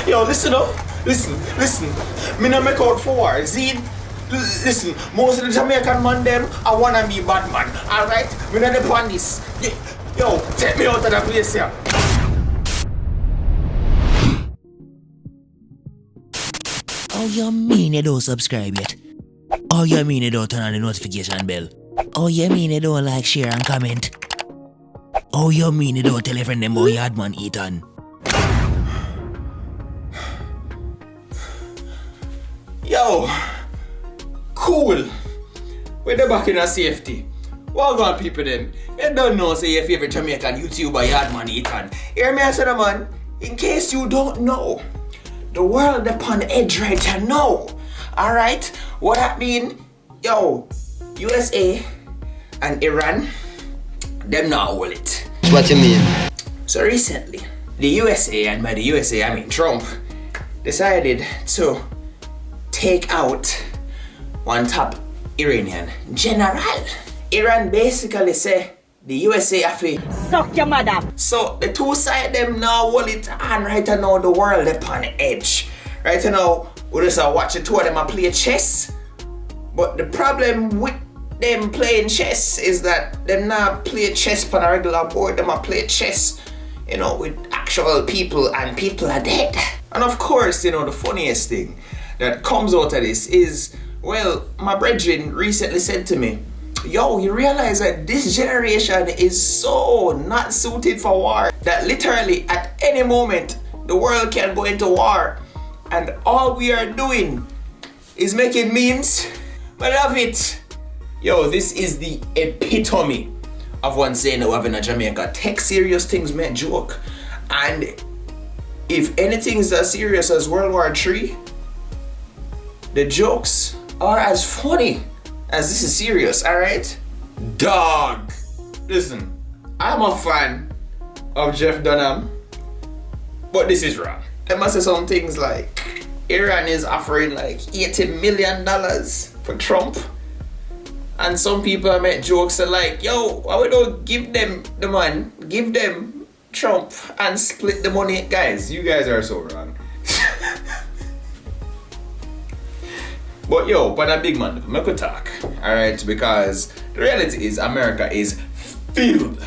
Yo, listen up. Listen. Me no make out for war. See? Listen, most of the Jamaican man them, I wanna be bad man. Alright? Me no depend on this. Yo, take me out of the place here. Oh, you mean you don't subscribe yet? Oh, you mean you don't turn on the notification bell? Oh, you mean you don't like, share and comment? Oh, you mean you don't tell a friend them about Yaadman Etan? Yo, cool. We're back in our safety. Well on people them. You don't know say your favorite Jamaican YouTuber Yaadman Etan. Hear me I say man, in case you don't know, the world upon edge right now. Alright? What that mean? Yo, USA and Iran, them not hold it. What you mean? So recently, the USA, and by the USA I mean Trump, decided to take out one top Iranian general. Iran basically say the USA have to suck your mother. So the two side them now hold it on right now the world upon edge. Right now, we just watch the two of them play chess. But the problem with them playing chess is that them not play chess on a regular board, them play chess, you know, with actual people and people are dead. And of course, you know, the funniest thing that comes out of this is, well, my brethren recently said to me, yo, you realize that this generation is so not suited for war that literally at any moment the world can go into war and all we are doing is making memes. But love it. Yo, this is the epitome of one saying that we have in Jamaica. Take serious things, man, joke. And if anything is as serious as World War III, the jokes are as funny as this is serious, alright? Dog! Listen, I'm a fan of Jeff Dunham, but this is wrong. There must be some things like Iran is offering like $80 million for Trump. And some people make jokes like, yo, why we don't give them the man, give them Trump and split the money? Guys, you guys are so wrong. But yo, but a big man, make a talk, alright? Because the reality is America is filled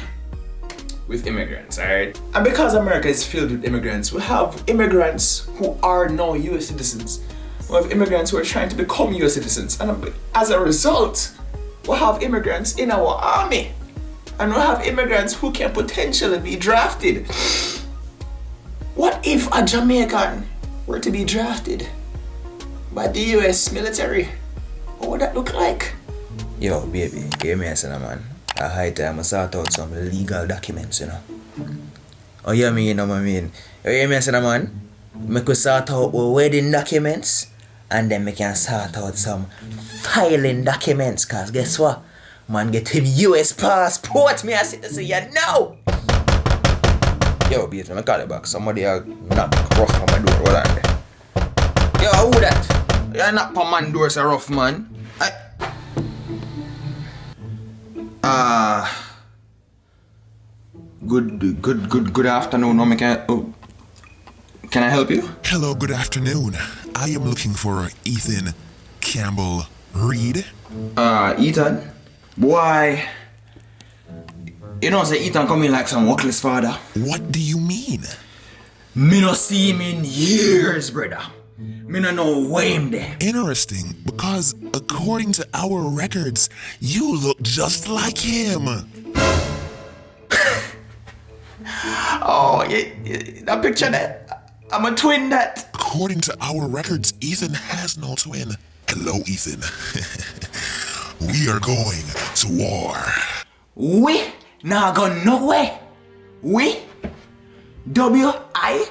with immigrants, alright? And because America is filled with immigrants, we have immigrants who are now US citizens. We have immigrants who are trying to become US citizens. And as a result, we have immigrants in our army. And we have immigrants who can potentially be drafted. What if a Jamaican were to be drafted by the US military? What would that look like? Yo, baby, hear me, man. At high time, I sort out some legal documents, you know. Oh, you mean, you know what I mean? You hear me, man? Make we sort out our wedding documents, and then we can sort out some filing documents, cause guess what? Man get him US passport, me I say, you know. Yo, baby, let me call it back. Somebody knock rough on my door, hold on there. Yo, who that? You knock on my door, so rough, man. Good afternoon. Can I help you? Hello, good afternoon. I am looking for Ethan Campbell Reed. Ethan? Boy, you know, say Ethan come in like some workless father. What do you mean? Me no see him in years, brother. Me no know why him there. Interesting, because according to our records, you look just like him. Oh, that picture there? I'm a twin that. According to our records, Ethan has no twin. Hello, Ethan. We are going to war. We not go nowhere. We W.I.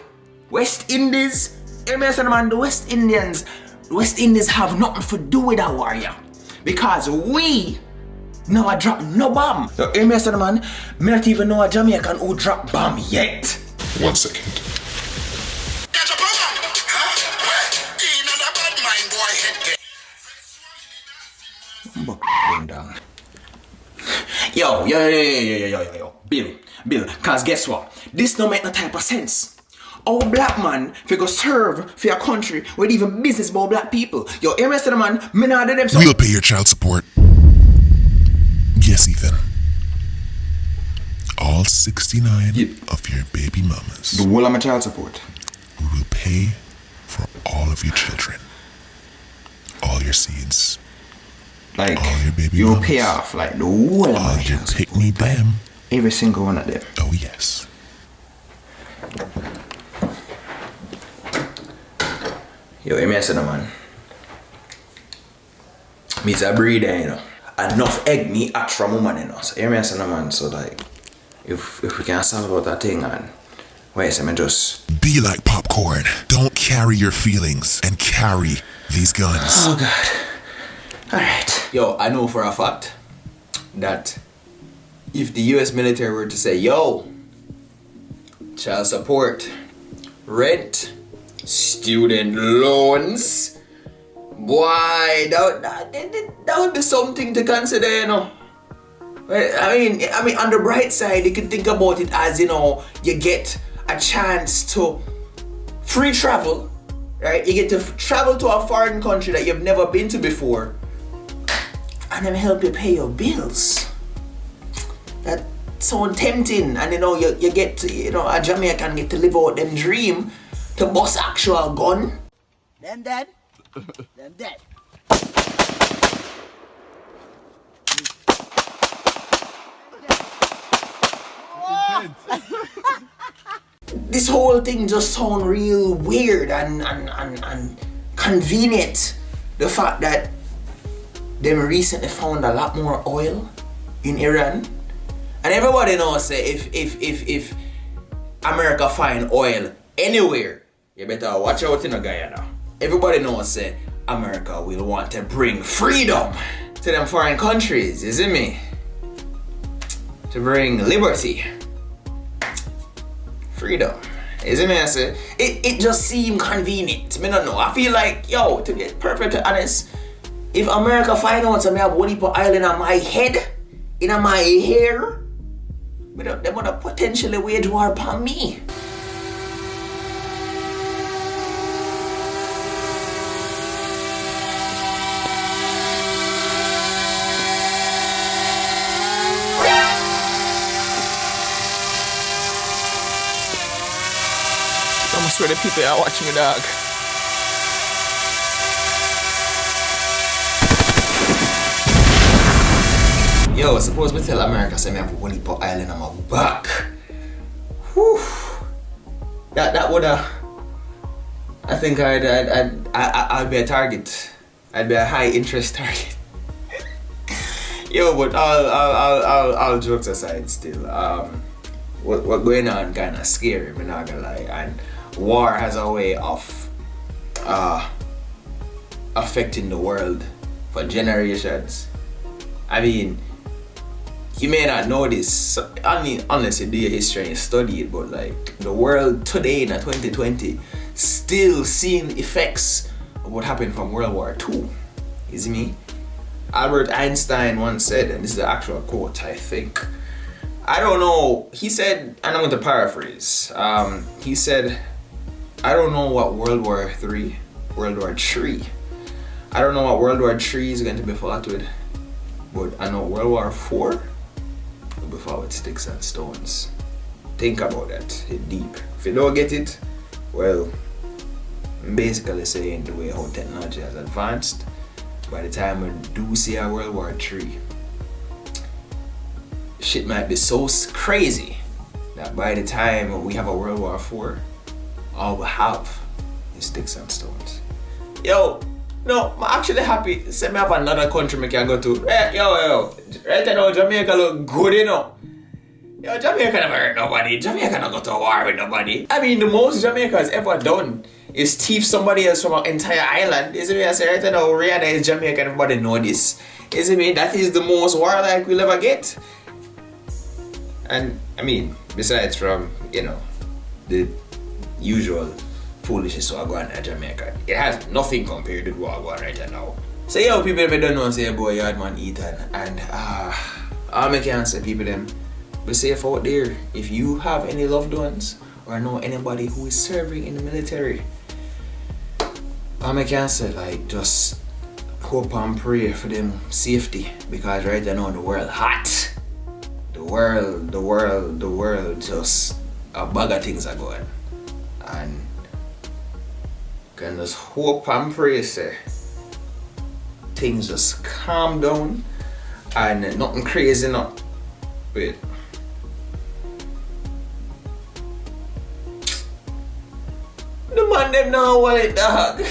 West Indies. Man, the West Indies have nothing to do with that warrior. Because we never drop no bomb. So, man, me not even know a Jamaican who drop bomb yet. 1 second. Yo. Bill, cause guess what? This don't make no type of sense. Our black man fi go serve for your country with even business about black people. Yo, hear me say, man, me not do them so. We'll pay your child support. Yes, Ethan. All 69 of your baby mamas. The whole of my child support. We will pay for all of your children. All your seeds. Like, all your baby you'll mamas. pay off like the whole of All my your child pick support. me them. Every single one of them. Oh, yes. Yo, hear me say, man. Me's a breeder, you know. Enough egg me hatch from woman, you know. So hear me say, man. So like, if we can solve about that thing, and wait, so me just. Be like popcorn. Don't carry your feelings and carry these guns. Oh God. Alright. Yo, I know for a fact that if the US military were to say, yo, child support, rent, student loans, boy, that would be something to consider, you know. I mean, on the bright side, you can think about it as, you know, you get a chance to free travel, right? You get to travel to a foreign country that you've never been to before, and then help you pay your bills. That sounds tempting, and you know, you get to, you know, a Jamaican get to live out them dream to bust actual gun. Them dead. Them dead. This whole thing just sounds real weird and convenient. The fact that them recently found a lot more oil in Iran, and everybody knows say if America find oil anywhere, you better watch out in Guyana. Everybody knows say America will want to bring freedom to them foreign countries, isn't me? To bring liberty, freedom. Isn't me? I say it just seemed convenient. I don't know. I feel like, yo, to be perfectly honest, if America find out that I have one heap of oil in my head, in my hair, they wanna potentially wage war upon me. I swear the people are watching me, dog. Yo, suppose me tell America say me have a whole heap of oil in my back. Whew. That woulda. I think I'd be a target. I'd be a high interest target. Yo, but all jokes aside, still, what going on kind of scary. I'm not gonna lie, and war has a way of affecting the world for generations. I mean, you may not know this unless you do your history and you study it, but like the world today in 2020 still seeing effects of what happened from World War II. You see me? Albert Einstein once said, and this is the actual quote, I think. I don't know. He said, and I'm going to paraphrase. He said, I don't know what World War III. I don't know what World War III is going to be fought with, but I know World War IV will be fought with sticks and stones. Think about that. Hit deep. If you don't get it, well, I'm basically saying the way how technology has advanced, by the time we do see a World War III, shit might be so crazy that by the time we have a World War IV, all we have is sticks and stones. Yo, no, I'm actually happy. Send me up another country we can go to. Yo, right now Jamaica look good, you know. Yo, Jamaica never hurt nobody. Jamaica not go to war with nobody. I mean, the most Jamaica has ever done is thief somebody else from an entire island. Isn't me? I say right now, Rihanna is Jamaican, everybody know this. Isn't me? That is the most warlike we'll ever get. And I mean, besides from, you know, the usual foolishness what going on in Jamaica, it has nothing compared to what going on right now. So yo, people if you don't know, say boy Yaadman Etan, and all I can say, people them, be safe out there. If you have any loved ones or know anybody who is serving in the military, all I can say, like, just hope and pray for them safety, because right now the world hot. The world just a bag of things are going. And can just hope and pray say things just calm down and nothing crazy not. Wait. The man them now wallet dog.